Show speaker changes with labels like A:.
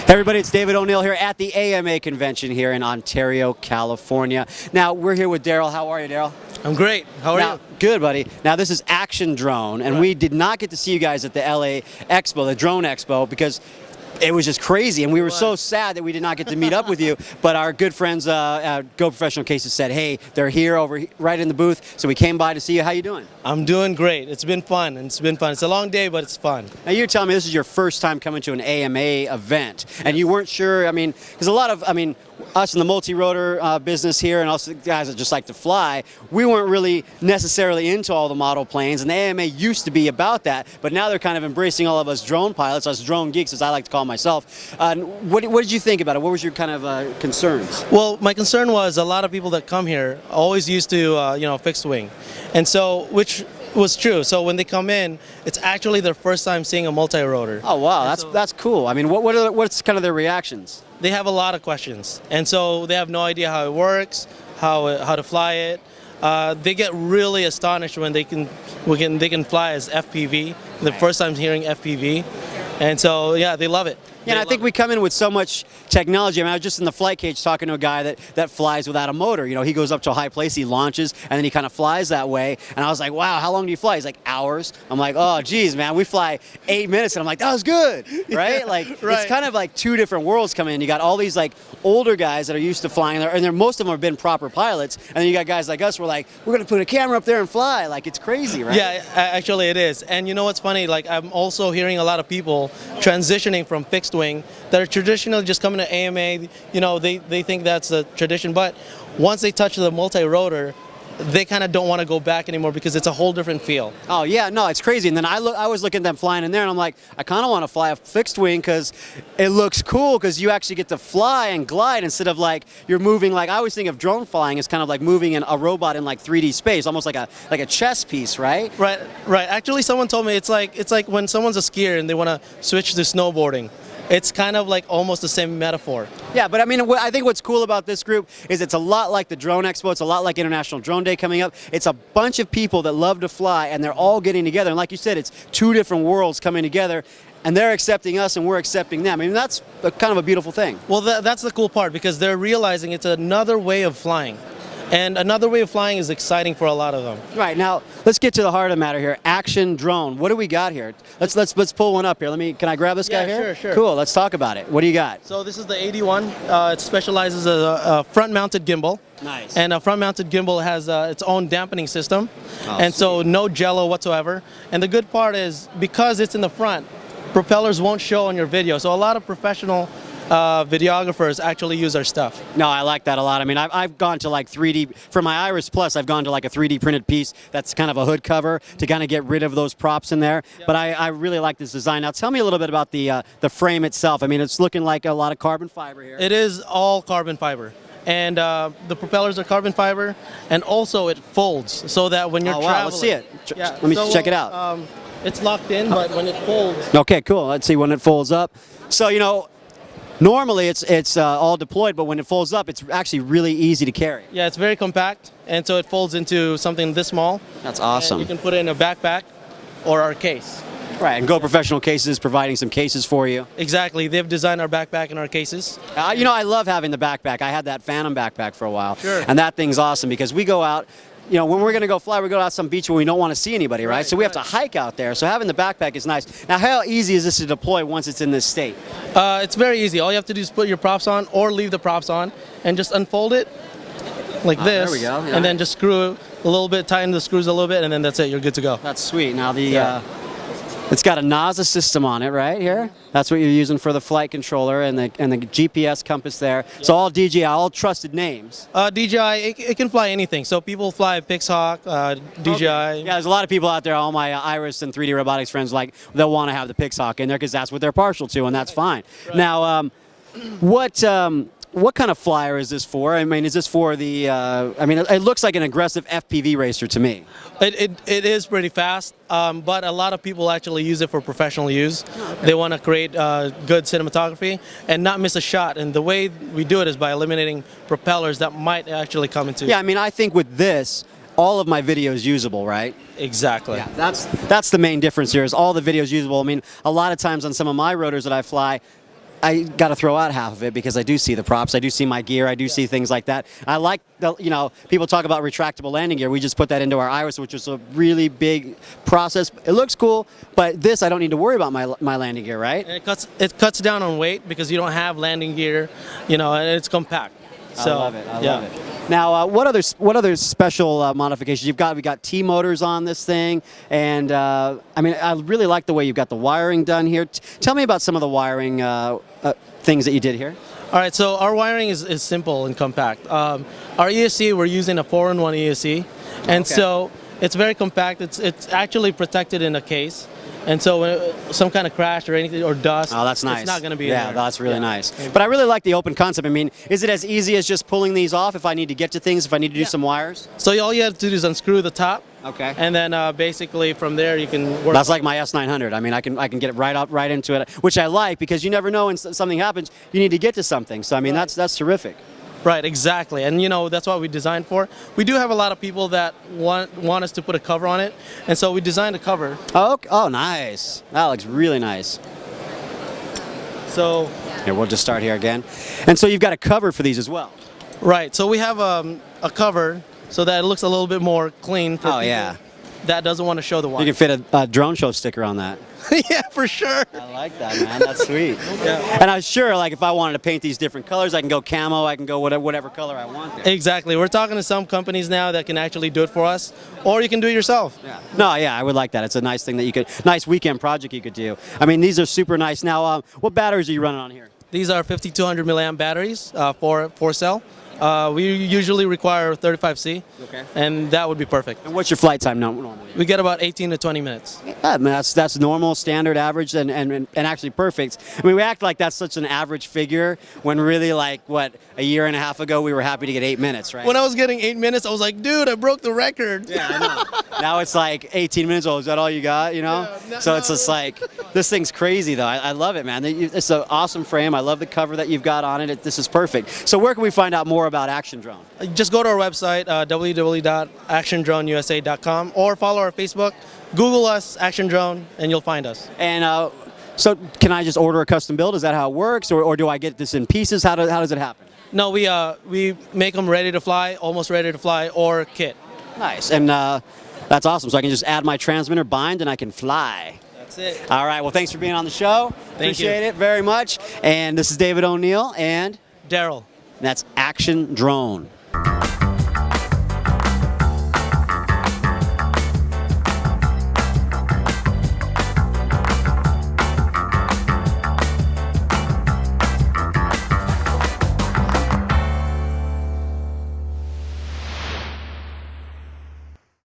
A: Hey everybody, it's David O'Neill here at the AMA convention here in Ontario, California. Now, we're here with Daryl. How are you, Daryl?
B: I'm great. How are you?
A: Good, buddy. Now, this is Action Drone, and we did not get to see you guys at the LA Expo, the Drone Expo, because it was just crazy, and we were so sad that we did not get to meet up with you. But our good friends at Go Professional Cases said, hey, they're here right in the booth, so we came by to see you. How you doing?
B: I'm doing great. It's been fun. It's a long day, but it's fun.
A: Now, you're telling me this is your first time coming to an AMA event, and you weren't sure, because a lot of, us in the multi-rotor business here and us guys that just like to fly, we weren't really necessarily into all the model planes, and the AMA used to be about that, but now they're kind of embracing all of us drone pilots, us drone geeks, as I like to call myself. What did you think about it? What was your kind of concerns?
B: Well, my concern was a lot of people that come here always used to, fixed wing, and so, which was true. So when they come in, it's actually their first time seeing a multi-rotor.
A: Oh wow, that's cool. What's kind of their reactions?
B: They have a lot of questions, and so they have no idea how it works, how to fly it. They get really astonished when they can fly as FPV. The first time hearing FPV, and so yeah, they love it.
A: Yeah, and I think we come in with so much technology. I was just in the flight cage talking to a guy that flies without a motor. He goes up to a high place, he launches, and then he kind of flies that way. And I was like, wow, how long do you fly? He's like, hours. I'm like, oh, geez, man, we fly 8 minutes. And I'm like, that was good, right? It's kind of like two different worlds coming in. You got all these older guys that are used to flying, and most of them have been proper pilots. And then you got guys like us, we're like, we're going to put a camera up there and fly. It's crazy, right?
B: Yeah, actually it is. And you know what's funny? I'm also hearing a lot of people transitioning from fixed wing that are traditionally just coming to AMA. They think that's a tradition, but once they touch the multi-rotor, they kind of don't want to go back anymore because it's a whole different feel.
A: Oh yeah, no, it's crazy. And then I was looking at them flying in there, and I'm like, I kind of want to fly a fixed wing because it looks cool because you actually get to fly and glide instead of you're moving. I always think of drone flying as kind of like moving in a robot in 3D space, almost like a chess piece, right?
B: Right. Actually, someone told me it's like when someone's a skier and they want to switch to snowboarding. It's kind of almost the same metaphor.
A: Yeah, but I think what's cool about this group is it's a lot like the Drone Expo. It's a lot like International Drone Day coming up. It's a bunch of people that love to fly, and they're all getting together. And like you said, it's two different worlds coming together, and they're accepting us, and we're accepting them. That's kind of a beautiful thing.
B: Well, that's the cool part, because they're realizing it's another way of flying. And another way of flying is exciting for a lot of them.
A: Right, now let's get to the heart of the matter here. Action Drone. What do we got here? Let's pull one up here. Can I grab this guy here?
B: Sure.
A: Cool, let's talk about it. What do you got?
B: So this is the 81. It specializes as a front-mounted gimbal.
A: Nice.
B: And a front-mounted gimbal has its own dampening system.
A: Oh,
B: and so no jello whatsoever. And the good part is, because it's in the front, propellers won't show on your video. So a lot of professional videographers actually use our stuff.
A: No, I like that a lot. I've gone to 3D, for my Iris Plus, I've gone to a 3D printed piece that's kind of a hood cover to kind of get rid of those props in there. Yep. But I really like this design. Now tell me a little bit about the frame itself. It's looking like a lot of carbon fiber here.
B: It is all carbon fiber. And the propellers are carbon fiber, and also it folds so that when you're traveling...
A: Let's see it. Let me check it out.
B: It's locked in, but when it folds...
A: Okay, cool. Let's see when it folds up. So, normally it's all deployed, but when it folds up, it's actually really easy to carry.
B: Yeah, it's very compact, and so it folds into something this small.
A: That's awesome.
B: And you can put it in a backpack or our case.
A: Right, and Go Professional Cases is providing some cases for you.
B: Exactly. They've designed our backpack and our cases.
A: I love having the backpack. I had that Phantom backpack for a while.
B: Sure.
A: And that thing's awesome because we go out, when we're going to go fly, we go out some beach where we don't want to see anybody, right? So we have to hike out there. So having the backpack is nice. Now, how easy is this to deploy once it's in this state?
B: It's very easy. All you have to do is put your props on or leave the props on and just unfold it like this.
A: There we go. Yeah.
B: And then just screw it a little bit, tighten the screws a little bit, and then that's it. You're good to go.
A: That's sweet. Now, it's got a NASA system on it right here. That's what you're using for the flight controller and the GPS compass there. Yep. So all DJI, all trusted names.
B: DJI, it can fly anything. So people fly Pixhawk, DJI. Okay.
A: Yeah, there's a lot of people out there, all my Iris and 3D robotics friends, they'll want to have the Pixhawk in there because that's what they're partial to, and that's fine. Right. Now, what kind of flyer is this for? Is this for the, it looks like an aggressive FPV racer to me.
B: It is pretty fast, but a lot of people actually use it for professional use. Oh, okay. They want to create good cinematography and not miss a shot. And the way we do it is by eliminating propellers that might actually come into.
A: Yeah, I think with this, all of my video is usable, right?
B: Exactly.
A: Yeah, that's the main difference here is all the video is usable. A lot of times on some of my rotors that I fly, I got to throw out half of it because I do see the props, I do see my gear, I do see things like that. I like the, people talk about retractable landing gear. We just put that into our Iris, which is a really big process. It looks cool, but this I don't need to worry about my landing gear, right?
B: And it cuts down on weight because you don't have landing gear, and it's compact. So,
A: I love it. I love it. Now, what other special modifications you've got? We got T motors on this thing, and I mean, I really like the way you've got the wiring done here. Tell me about some of the wiring things that you did here.
B: All right, so our wiring is simple and compact. Our ESC, we're using a 4-in-1 ESC, and so it's very compact. It's actually protected in a case. And so when some kind of crash or anything or dust,
A: that's nice.
B: It's not going to be
A: there. That's really nice. But I really like the open concept. I mean, is it as easy as just pulling these off if I need to get to things, if I need to do some wires?
B: So all you have to do is unscrew the top.
A: Okay.
B: And then basically from there you can work.
A: That's like my S900. I mean, I can get it right into it, which I like because you never know when something happens, you need to get to something. So I mean, that's terrific.
B: Right, exactly, and that's what we designed for. We do have a lot of people that want us to put a cover on it, and so we designed a cover.
A: Oh, nice. That looks really nice.
B: So
A: here, we'll just start here again. And so you've got a cover for these as well.
B: Right, so we have a cover so that it looks a little bit more clean for people that doesn't want to show the wire.
A: You can fit a drone show sticker on that.
B: Yeah, for sure.
A: I like that, man. That's sweet. And I'm sure, like, if I wanted to paint these different colors, I can go camo, I can go whatever color I want there.
B: Exactly. We're talking to some companies now that can actually do it for us, or you can do it yourself.
A: Yeah. No, I would like that. It's a nice thing that nice weekend project you could do. I mean, these are super nice. Now, what batteries are you running on here?
B: These are 5200 milliamp batteries, four cell. We usually require 35C, and that would be perfect.
A: And what's your flight time normally?
B: We get about 18 to 20 minutes.
A: Yeah, I mean, that's normal, standard, average, and actually perfect. I mean, we act like that's such an average figure when really, like, a year and a half ago, we were happy to get 8 minutes, right?
B: When I was getting 8 minutes, I was like, dude, I broke the record.
A: Yeah, I know. Now it's like 18 minutes. Oh, is that all you got? So it's just like, this thing's crazy, though. I love it, man. It's an awesome frame. I love the cover that you've got on it. This is perfect. So where can we find out more about Action Drone?
B: Just go to our website, www.actiondroneusa.com, or follow our Facebook. Google us, Action Drone, and you'll find us.
A: And so can I just order a custom build? Is that how it works? Or do I get this in pieces? How does it happen?
B: No, we make them ready to fly, almost ready to fly, or kit.
A: Nice. And that's awesome. So I can just add my transmitter, bind, and I can fly.
B: That's it.
A: All right. Well, thanks for being on the show.
B: Thank you.
A: Appreciate it very much. And this is David O'Neill and
B: Daryl.
A: that's Action Drone.